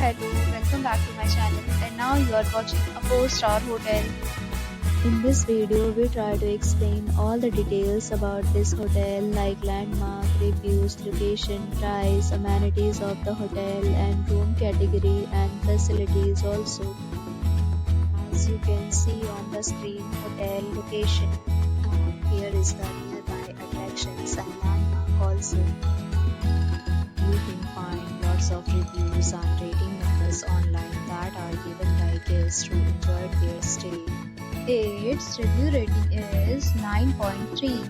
Hello, welcome back to my channel, and now you are watching a 4-star hotel. In this video, we try to explain all the details about this hotel like landmark, reviews, location, price, amenities of the hotel and room category and facilities also. As you can see on the screen, hotel location. And here is the nearby attractions and landmark also. You can find lots of reviews and rating numbers online that are given by guests who enjoyed their stay. Its review rating is 9.3,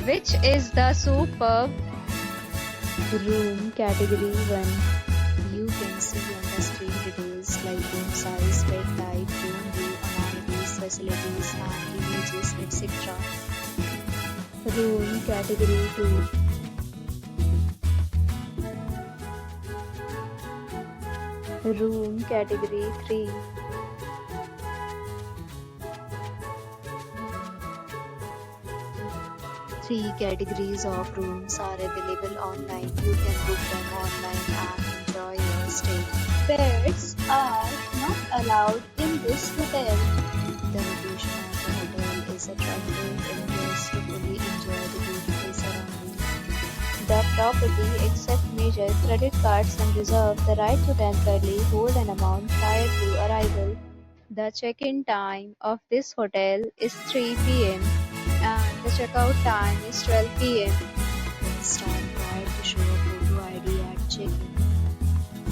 which is the superb. Room category 1. You can see on the screen details like room size, bed type, room view, amenities, facilities and images, etc. Room category 2. Room category 3. Three categories of rooms are available online. You can book them online and enjoy your stay. Pets are not allowed in this hotel. The location of the hotel is attractive and guests to fully enjoy the beautiful surroundings. The property accepts major credit cards and reserves the right to temporarily hold an amount prior to arrival. The check-in time of this hotel is 3 p.m. and the checkout time is 12 p.m. Guests are required to show a photo ID at check-in.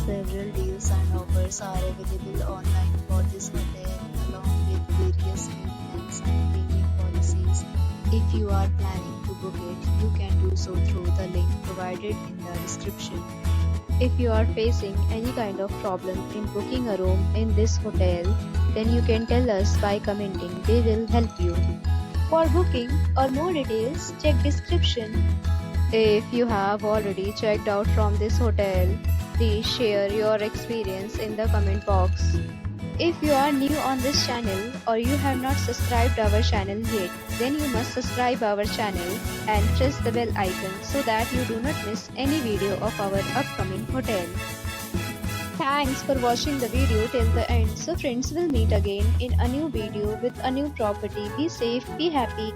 Several deals and offers are available online for this hotel along with various maintenance and payment policies. If you are planning to book it, you can do so through the link provided in the description. If you are facing any kind of problem in booking a room in this hotel, then you can tell us by commenting. We will help you. For booking or more details, check description. If you have already checked out from this hotel, please share your experience in the comment box. If you are new on this channel or you have not subscribed our channel yet, then you must subscribe our channel and press the bell icon so that you do not miss any video of our upcoming hotel. Thanks for watching the video till the end. So friends, will meet again in a new video with a new property. Be safe, be happy.